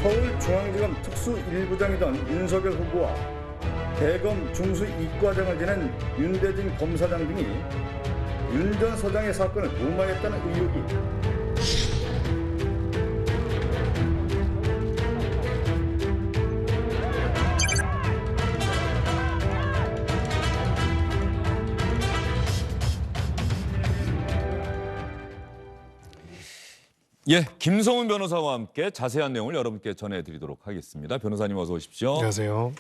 서울중앙지검 특수 1부장이던 윤석열 후보와 대검 중수 이과장을 지낸 윤대진 검사장 등이 윤 전 서장의 사건을 무마했다는 의혹이 예, 김성훈 변호사와 함께 자세한 내용을 여러분께 전해드리도록 하겠습니다. 변호사님 어서 오십시오. 안녕하세요.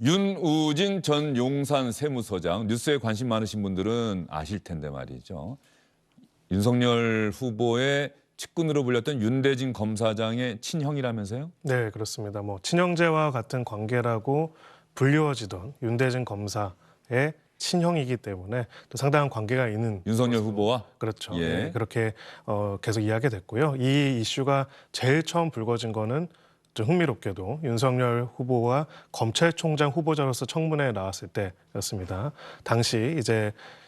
윤우진 전 용산 세무서장, 뉴스에 관심 많으신 분들은 아실 텐데 말이죠. 윤석열 후보의 측근으로 불렸던 윤대진 검사장의 친형이라면서요? 네, 그렇습니다. 친형제와 같은 관계라고 불리워지던 윤대진 검사의 친형이기 때문에 또 상당한 관계가 있는 윤석열 후보와? 그렇죠. 예. 네, 그렇게 계속 이야기가 됐고요. 이 이슈가 제일 처음 불거진 거는 좀 흥미롭게도 윤석열 후보와 검찰총장 후보자로서 청문회에 나왔을 때였습니다. 당시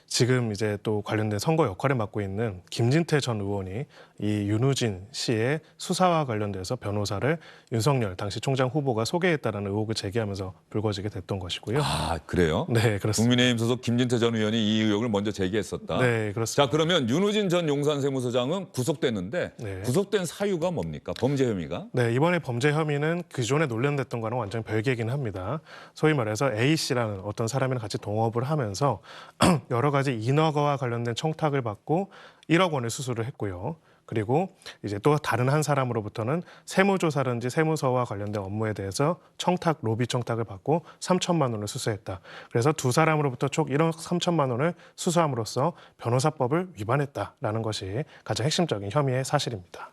지금 또 관련된 선거 역할을 맡고 있는 김진태 전 의원이 이 윤우진 씨의 수사와 관련돼서 변호사를 윤석열 당시 총장 후보가 소개했다라는 의혹을 제기하면서 불거지게 됐던 것이고요. 아, 그래요? 네, 그렇습니다. 국민의힘 소속 김진태 전 의원이 이 의혹을 먼저 제기했었다. 네, 그렇습니다. 자, 그러면 윤우진 전 용산 세무서장은 구속됐는데 네. 구속된 사유가 뭡니까? 범죄 혐의가? 네, 이번에 범죄 혐의는 기존에 논란됐던 거랑 완전 별개이긴 합니다. 소위 말해서 A 씨라는 어떤 사람이랑 같이 동업을 하면서 여러 가지 인허가와 관련된 청탁을 받고 1억 원을 수수를 했고요. 그리고 또 다른 한 사람으로부터는 세무조사라든지 세무서와 관련된 업무에 대해서 로비 청탁을 받고 3천만 원을 수수했다. 그래서 두 사람으로부터 총 1억 3천만 원을 수수함으로써 변호사법을 위반했다라는 것이 가장 핵심적인 혐의의 사실입니다.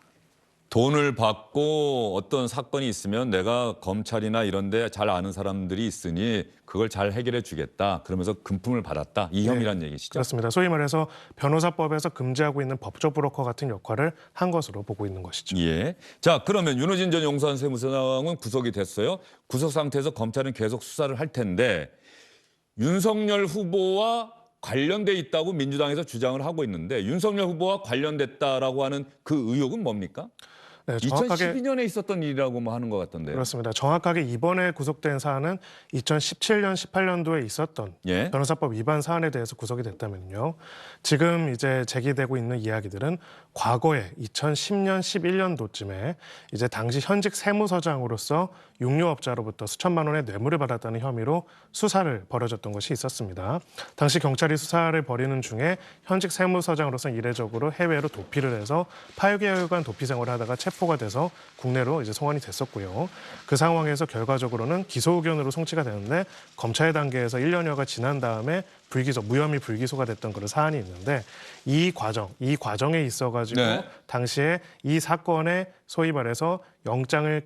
돈을 받고 어떤 사건이 있으면 내가 검찰이나 이런 데 잘 아는 사람들이 있으니 그걸 잘 해결해 주겠다. 그러면서 금품을 받았다. 이 혐의란 얘기시죠? 그렇습니다. 소위 말해서 변호사법에서 금지하고 있는 법조 브로커 같은 역할을 한 것으로 보고 있는 것이죠. 예. 자, 그러면 윤호진 전 용산 세무서장은 구속이 됐어요. 구속 상태에서 검찰은 계속 수사를 할 텐데 윤석열 후보와 관련돼 있다고 민주당에서 주장을 하고 있는데 윤석열 후보와 관련됐다라고 하는 그 의혹은 뭡니까? 네, 정확하게 2012년에 있었던 일이라고 하는 것 같던데요. 그렇습니다. 정확하게 이번에 구속된 사안은 2017년, 18년도에 있었던 예. 변호사법 위반 사안에 대해서 구속이 됐다면요. 지금 제기되고 있는 이야기들은 과거에 2010년, 11년도쯤에 당시 현직 세무서장으로서 육류업자로부터 수천만 원의 뇌물을 받았다는 혐의로 수사를 벌어졌던 것이 있었습니다. 당시 경찰이 수사를 벌이는 중에 현직 세무서장으로서 이례적으로 해외로 도피를 해서 8개월간 도피 생활을 하다가 체포가 돼서 국내로 송환이 됐었고요. 그 상황에서 결과적으로는 기소 의견으로 송치가 되는데 검찰 단계에서 1년여가 지난 다음에 무혐의 불기소가 됐던 그런 사안이 있는데 이 과정에 있어가지고 네. 당시에 이 사건에 소위 말해서 영장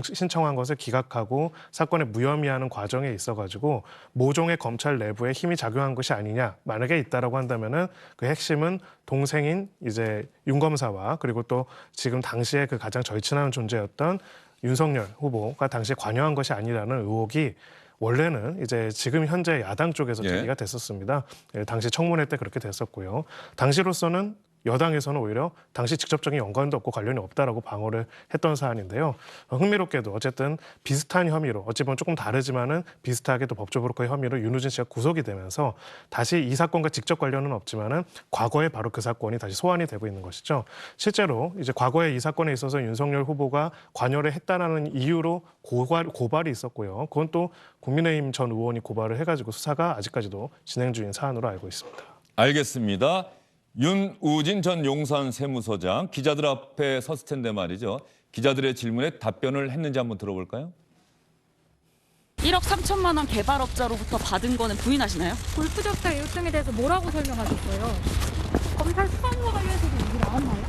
신청한 것을 기각하고 사건을 무혐의하는 과정에 있어가지고 모종의 검찰 내부에 힘이 작용한 것이 아니냐. 만약에 있다라고 한다면은 그 핵심은 동생인 윤 검사와 그리고 또 지금 당시에 그 가장 절친한 존재였던 윤석열 후보가 당시에 관여한 것이 아니라는 의혹이 원래는 지금 현재 야당 쪽에서 제기가 됐었습니다. 당시 청문회 때 그렇게 됐었고요. 당시로서는 여당에서는 오히려 당시 직접적인 연관도 없고 관련이 없다라고 방어를 했던 사안인데요. 흥미롭게도 어쨌든 비슷한 혐의로 어찌 보면 조금 다르지만은 비슷하게 또 법조 브로커의 혐의로 윤우진 씨가 구속이 되면서 다시 이 사건과 직접 관련은 없지만은 과거에 바로 그 사건이 다시 소환이 되고 있는 것이죠. 실제로 과거에 이 사건에 있어서 윤석열 후보가 관여를 했다라는 이유로 고발이 있었고요. 그건 또 국민의힘 전 의원이 고발을 해가지고 수사가 아직까지도 진행 중인 사안으로 알고 있습니다. 알겠습니다. 윤우진 전 용산 세무서장 기자들 앞에 섰을 텐데 말이죠. 기자들의 질문에 답변을 했는지 한번 들어볼까요? 1억 3천만 원 개발업자로부터 받은 거는 부인하시나요? 골프접자 요청에 대해서 뭐라고 설명하셨어요? 검찰 수사와 관련해서도 얘기 나왔나요?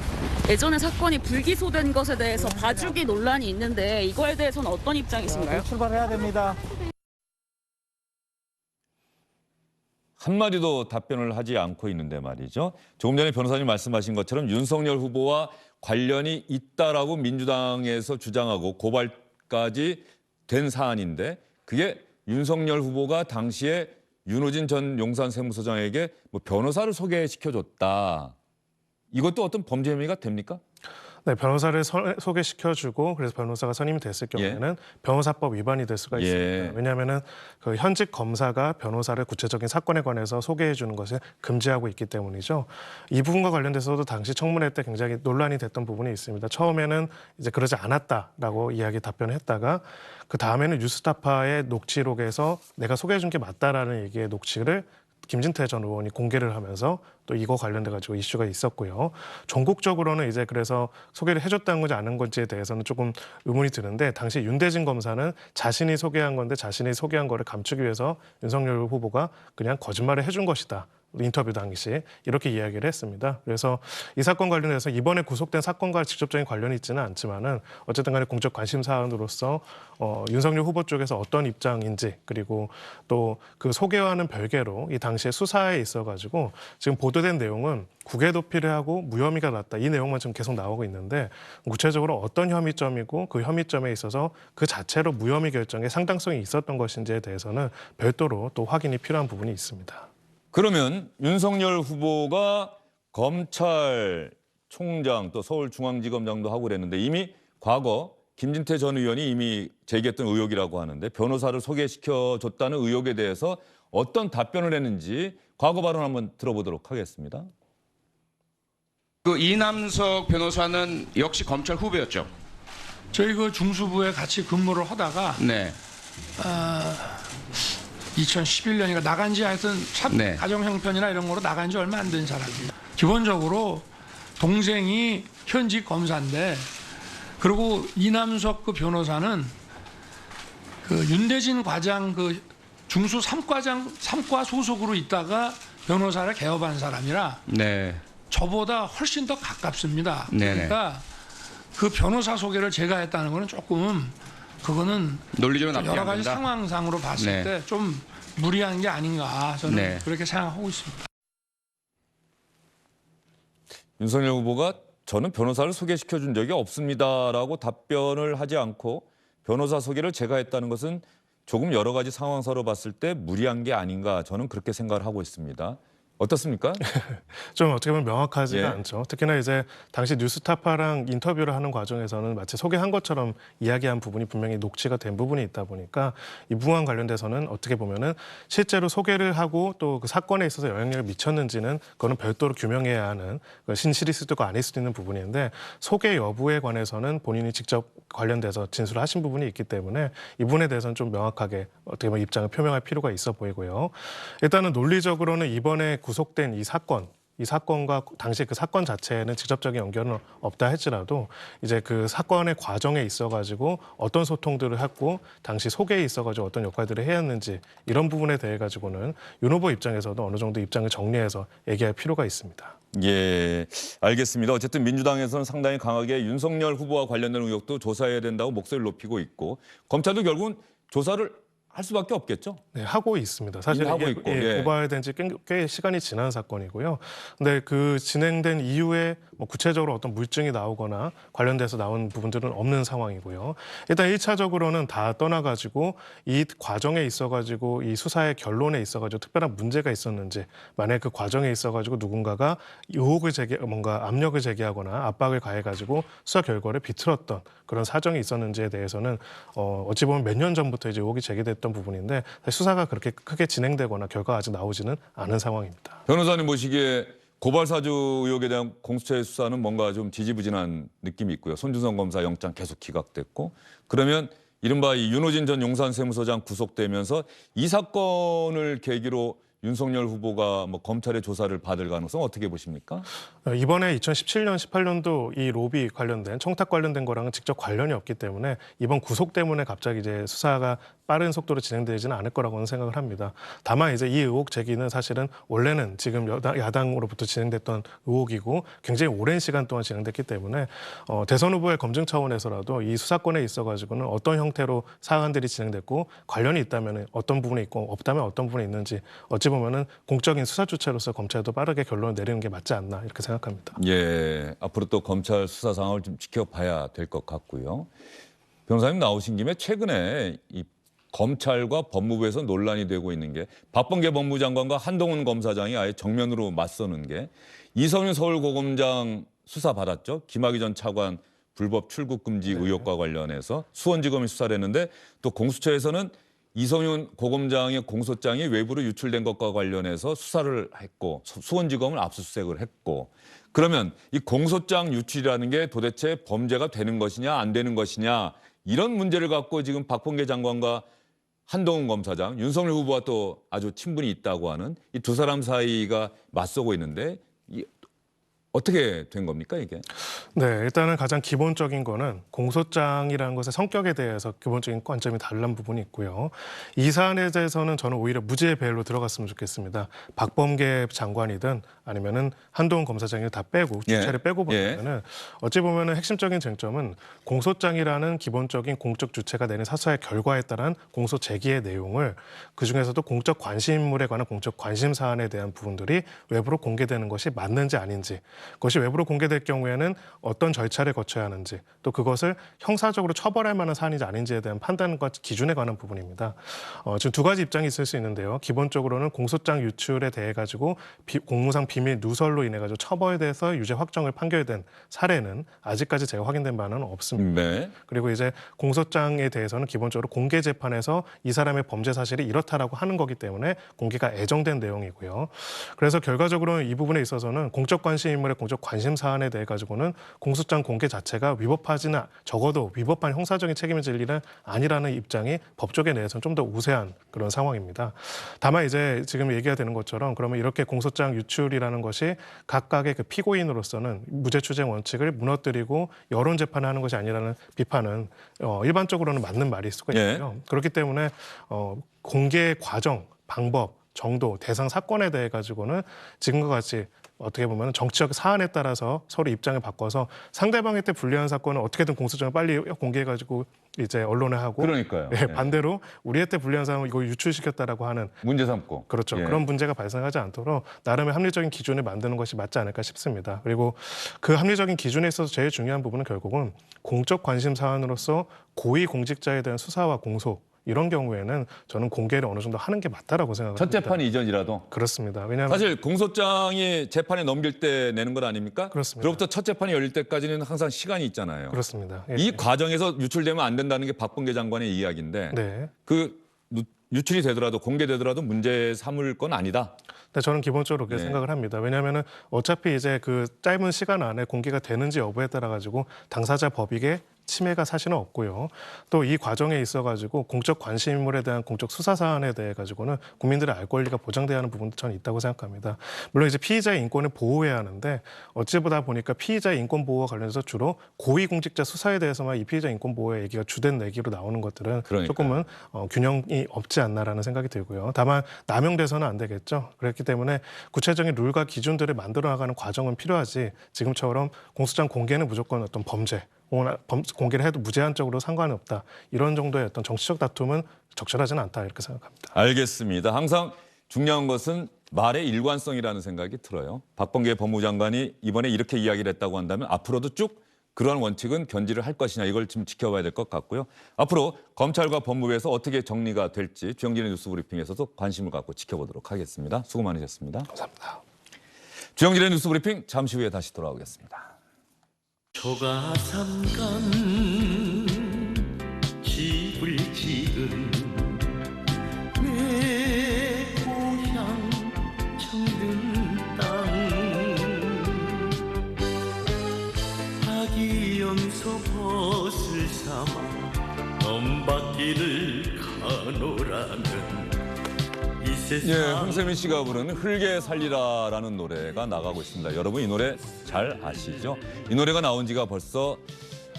예전에 사건이 불기소된 것에 대해서 봐주기 논란이 있는데 이거에 대해서는 어떤 입장이신가요? 출발해야 됩니다. 한마디도 답변을 하지 않고 있는데 말이죠. 조금 전에 변호사님 말씀하신 것처럼 윤석열 후보와 관련이 있다라고 민주당에서 주장하고 고발까지 된 사안인데 그게 윤석열 후보가 당시에 윤호진 전 용산 세무서장에게 변호사를 소개시켜줬다. 이것도 어떤 범죄 혐의가 됩니까? 네, 변호사를 소개시켜주고 그래서 변호사가 선임이 됐을 경우에는 변호사법 위반이 될 수가 있습니다. 왜냐하면은 그 현직 검사가 변호사를 구체적인 사건에 관해서 소개해 주는 것을 금지하고 있기 때문이죠. 이 부분과 관련돼서도 당시 청문회 때 굉장히 논란이 됐던 부분이 있습니다. 처음에는 이제 그러지 않았다라고 답변을 했다가 그 다음에는 뉴스타파의 녹취록에서 내가 소개해 준 게 맞다라는 얘기의 녹취를 김진태 전 의원이 공개를 하면서 또 이거 관련돼 가지고 이슈가 있었고요. 전국적으로는 이제 그래서 소개를 해줬다는 건지 아는 건지에 대해서는 조금 의문이 드는데 당시 윤대진 검사는 자신이 소개한 건데 자신이 소개한 거를 감추기 위해서 윤석열 후보가 그냥 거짓말을 해준 것이다. 인터뷰 당시 이렇게 이야기를 했습니다. 그래서 이 사건 관련해서 이번에 구속된 사건과 직접적인 관련이 있지는 않지만은 어쨌든 간에 공적 관심 사안으로서 윤석열 후보 쪽에서 어떤 입장인지 그리고 또 그 소개와는 별개로 이 당시에 수사에 있어가지고 지금 보도된 내용은 국외 도피를 하고 무혐의가 났다. 이 내용만 지금 계속 나오고 있는데 구체적으로 어떤 혐의점이고 그 혐의점에 있어서 그 자체로 무혐의 결정에 상당성이 있었던 것인지에 대해서는 별도로 또 확인이 필요한 부분이 있습니다. 그러면 윤석열 후보가 검찰총장 또 서울중앙지검장도 하고 그랬는데 이미 과거 김진태 전 의원이 이미 제기했던 의혹이라고 하는데 변호사를 소개시켜줬다는 의혹에 대해서 어떤 답변을 했는지 과거 발언 한번 들어보도록 하겠습니다. 그 이남석 변호사는 역시 검찰 후배였죠. 저희 그 중수부에 같이 근무를 하다가 네. 2011년이니까 나간 지 하여튼 참 네. 가정 형편이나 이런 거로 나간 지 얼마 안 된 사람이에요. 기본적으로 동생이 현직 검사인데 그리고 이남석 그 변호사는 그 윤대진 과장 그 중수 3과 소속으로 있다가 변호사를 개업한 사람이라 네. 저보다 훨씬 더 가깝습니다. 네네. 그러니까 그 변호사 소개를 제가 했다는 거는 조금 그거는 논리적으로 납득이 여러 안 가지 된다. 상황상으로 봤을 네. 때 좀 무리한 게 아닌가 저는 네. 그렇게 생각하고 있습니다. 윤석열 후보가 저는 변호사를 소개시켜준 적이 없습니다라고 답변을 하지 않고 변호사 소개를 제가 했다는 것은 조금 여러 가지 상황사로 봤을 때 무리한 게 아닌가 저는 그렇게 생각을 하고 있습니다. 어떻습니까? 좀 어떻게 보면 명확하지가 예. 않죠. 특히나 이제 당시 뉴스타파랑 인터뷰를 하는 과정에서는 마치 소개한 것처럼 이야기한 부분이 분명히 녹취가 된 부분이 있다 보니까 이 부분과 관련돼서는 어떻게 보면은 실제로 소개를 하고 또 그 사건에 있어서 영향력을 미쳤는지는 그거는 별도로 규명해야 하는 신실일 수도 있고 아닐 수도 있는 부분인데 소개 여부에 관해서는 본인이 직접 관련돼서 진술을 하신 부분이 있기 때문에 이 부분에 대해서는 좀 명확하게 어떻게 보면 입장을 표명할 필요가 있어 보이고요. 일단은 논리적으로는 이번에 구속된 이 사건과 당시 그 사건 자체에는 직접적인 연결은 없다 할지라도 이제 그 사건의 과정에 있어가지고 어떤 소통들을 했고 당시 소개에 있어가지고 어떤 역할들을 해야 했는지 이런 부분에 대해 가지고는 윤 후보 입장에서도 어느 정도 입장을 정리해서 얘기할 필요가 있습니다. 예, 알겠습니다. 어쨌든 민주당에서는 상당히 강하게 윤석열 후보와 관련된 의혹도 조사해야 된다고 목소리를 높이고 있고 검찰도 결국은 조사를 할 수밖에 없겠죠. 네, 하고 있습니다. 사실 하고 이게 있고, 예. 고발된 지 꽤 시간이 지난 사건이고요. 근데 그 진행된 이후에 뭐 구체적으로 어떤 물증이 나오거나 관련돼서 나온 부분들은 없는 상황이고요. 일단 1차적으로는 다 떠나가지고 이 과정에 있어가지고 이 수사의 결론에 있어가지고 특별한 문제가 있었는지 만약에 그 과정에 있어가지고 누군가가 뭔가 압력을 제기하거나 압박을 가해가지고 수사 결과를 비틀었던 그런 사정이 있었는지에 대해서는 어찌 보면 몇 년 전부터 이제 의혹이 제기됐던 부분인데 수사가 그렇게 크게 진행되거나 결과가 아직 나오지는 않은 상황입니다. 변호사님 보시기에 고발사주 의혹에 대한 공수처의 수사는 뭔가 좀 지지부진한 느낌이 있고요. 손준성 검사 영장 계속 기각됐고 그러면 이른바 이 윤호진 전 용산세무서장 구속되면서 이 사건을 계기로 윤석열 후보가 뭐 검찰의 조사를 받을 가능성 어떻게 보십니까? 이번에 2017년, 18년도 이 로비 관련된 청탁 관련된 거랑은 직접 관련이 없기 때문에 이번 구속 때문에 갑자기 이제 수사가 빠른 속도로 진행되지는 않을 거라고는 생각을 합니다. 다만 이제 이 의혹 제기는 사실은 원래는 지금 야당으로부터 진행됐던 의혹이고 굉장히 오랜 시간 동안 진행됐기 때문에 대선 후보의 검증 차원에서라도 이 수사권에 있어가지고는 어떤 형태로 사안들이 진행됐고 관련이 있다면 어떤 부분이 있고 없다면 어떤 부분이 있는지 어찌 보면은 공적인 수사 주체로서 검찰도 빠르게 결론을 내리는 게 맞지 않나 이렇게 생각합니다. 예, 앞으로 또 검찰 수사 상황을 좀 지켜봐야 될 것 같고요. 변호사님 나오신 김에 최근에 이 검찰과 법무부에서 논란이 되고 있는 게 박범계 법무장관과 한동훈 검사장이 아예 정면으로 맞서는 게 이성윤 서울고검장 수사받았죠. 김학의 전 차관 불법 출국 금지 의혹과 관련해서 수원지검이 수사를 했는데 또 공수처에서는 이성윤 고검장의 공소장이 외부로 유출된 것과 관련해서 수사를 했고 수원지검은 압수수색을 했고 그러면 이 공소장 유출이라는 게 도대체 범죄가 되는 것이냐 안 되는 것이냐 이런 문제를 갖고 지금 박범계 장관과 한동훈 검사장, 윤석열 후보와 또 아주 친분이 있다고 하는 이 두 사람 사이가 맞서고 있는데 어떻게 된 겁니까 이게? 네, 일단은 가장 기본적인 거는 공소장이라는 것의 성격에 대해서 기본적인 관점이 다른 부분이 있고요. 이 사안에 대해서는 저는 오히려 무죄의 배열로 들어갔으면 좋겠습니다. 박범계 장관이든 아니면은 한동훈 검사장이 다 빼고 주체를 빼고 보면은 어찌 보면은 핵심적인 쟁점은 공소장이라는 기본적인 공적 주체가 내는 사소의 결과에 따른 공소 제기의 내용을 그 중에서도 공적 관심물에 관한 공적 관심 사안에 대한 부분들이 외부로 공개되는 것이 맞는지 아닌지. 그것이 외부로 공개될 경우에는 어떤 절차를 거쳐야 하는지 또 그것을 형사적으로 처벌할 만한 사안인지 아닌지에 대한 판단과 기준에 관한 부분입니다. 지금 두 가지 입장이 있을 수 있는데요. 기본적으로는 공소장 유출에 대해 가지고 공무상 비밀 누설로 인해 가지고 처벌돼서 유죄 확정을 판결된 사례는 아직까지 제가 확인된 바는 없습니다. 네. 그리고 이제 공소장에 대해서는 기본적으로 공개 재판에서 이 사람의 범죄 사실이 이렇다라고 하는 거기 때문에 공개가 애정된 내용이고요. 그래서 결과적으로 이 부분에 있어서는 공적 관심인물의 공적 관심 사안에 대해 가지고는 공소장 공개 자체가 위법하지는 적어도 위법한 형사적인 책임을 질 일은 아니라는 입장이 법조계 내에서는 좀 더 우세한 그런 상황입니다. 다만 이제 지금 얘기가 되는 것처럼 그러면 이렇게 공소장 유출이라는 것이 각각의 그 피고인으로서는 무죄 추정 원칙을 무너뜨리고 여론 재판을 하는 것이 아니라는 비판은 일반적으로는 맞는 말일 수가 있고요. 그렇기 때문에 공개 과정, 방법, 정도, 대상 사건에 대해 가지고는 지금과 같이 어떻게 보면 정치적 사안에 따라서 서로 입장을 바꿔서 상대방한테 불리한 사건은 어떻게든 공소장을 빨리 공개해가지고 이제 언론에 하고 그러니까요. 네, 반대로 우리한테 불리한 사람은 이거 유출시켰다라고 하는 문제 삼고. 그렇죠. 그런 문제가 발생하지 않도록 나름의 합리적인 기준을 만드는 것이 맞지 않을까 싶습니다. 그리고 그 합리적인 기준에 있어서 제일 중요한 부분은 결국은 공적 관심 사안으로서 고위 공직자에 대한 수사와 공소 이런 경우에는 저는 공개를 어느 정도 하는 게 맞다라고 생각합니다. 첫 재판 이전이라도. 그렇습니다. 왜냐하면 사실 공소장이 재판에 넘길 때 내는 것 아닙니까? 그렇습니다. 그로부터 첫 재판이 열릴 때까지는 항상 시간이 있잖아요. 그렇습니다. 예. 이 과정에서 유출되면 안 된다는 게 박범계 장관의 이야기인데 네. 그 유출이 되더라도 공개되더라도 문제 삼을 건 아니다. 네, 저는 기본적으로 그렇게 생각을 합니다. 왜냐하면 어차피 이제 그 짧은 시간 안에 공개가 되는지 여부에 따라 가지고 당사자 법익에 침해가 사실은 없고요. 또 이 과정에 있어가지고 공적 관심물에 대한 공적 수사 사안에 대해 가지고는 국민들의 알 권리가 보장돼야 하는 부분도 저는 있다고 생각합니다. 물론 이제 피의자의 인권을 보호해야 하는데 어찌 보다 보니까 피의자의 인권 보호와 관련해서 주로 고위공직자 수사에 대해서만 이 피의자 인권 보호의 얘기가 주된 얘기로 나오는 것들은 그러니까요. 조금은 균형이 없지 않나라는 생각이 들고요. 다만 남용돼서는 안 되겠죠. 그렇기 때문에 구체적인 룰과 기준들을 만들어 나가는 과정은 필요하지 지금처럼 공소장 공개는 무조건 어떤 범죄 공개를 해도 무제한적으로 상관이 없다. 이런 정도의 어떤 정치적 다툼은 적절하지는 않다 이렇게 생각합니다. 알겠습니다. 항상 중요한 것은 말의 일관성이라는 생각이 들어요. 박범계 법무부 장관이 이번에 이렇게 이야기를 했다고 한다면 앞으로도 쭉 그러한 원칙은 견지를 할 것이냐 이걸 좀 지켜봐야 될 것 같고요. 앞으로 검찰과 법무부에서 어떻게 정리가 될지 주영진의 뉴스브리핑에서도 관심을 갖고 지켜보도록 하겠습니다. 수고 많으셨습니다. 감사합니다. 주영진의 뉴스브리핑 잠시 후에 다시 돌아오겠습니다. 초가 삼간 집을 지은 내 고향 청든 땅 아기염소 벗을 삼아 넘바퀴를 가노라면 이 세상 예, 홍세민 씨가 부르는 흘게 살리라라는 노래가 나가고 있습니다. 여러분 이 노래 잘 아시죠? 이 노래가 나온 지가 벌써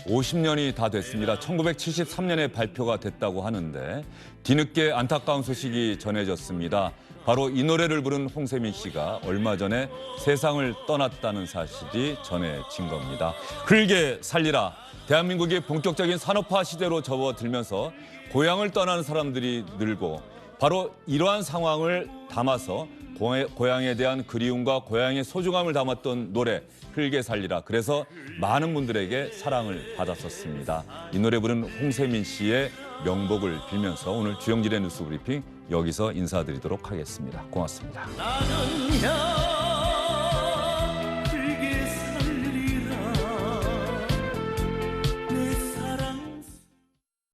50년이 다 됐습니다. 1973년에 발표가 됐다고 하는데 뒤늦게 안타까운 소식이 전해졌습니다. 바로 이 노래를 부른 홍세민 씨가 얼마 전에 세상을 떠났다는 사실이 전해진 겁니다. 흘게 살리라. 대한민국이 본격적인 산업화 시대로 접어들면서 고향을 떠나는 사람들이 늘고 바로 이러한 상황을 담아서 고향에 대한 그리움과 고향의 소중함을 담았던 노래 흘게 살리라. 그래서 많은 분들에게 사랑을 받았었습니다. 이 노래 부른 홍세민 씨의 명복을 빌면서 오늘 주영진의 뉴스브리핑 여기서 인사드리도록 하겠습니다. 고맙습니다. 나는 흘게 살리라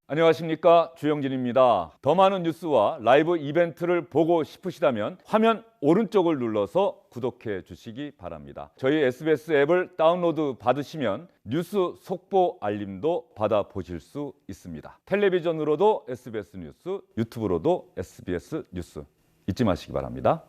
안녕하십니까, 주영진입니다. 더 많은 뉴스와 라이브 이벤트를 보고 싶으시다면 화면 오른쪽을 눌러서 구독해 주시기 바랍니다. 저희 SBS 앱을 다운로드 받으시면 뉴스 속보 알림도 받아보실 수 있습니다. 텔레비전으로도 SBS 뉴스, 유튜브로도 SBS 뉴스 잊지 마시기 바랍니다.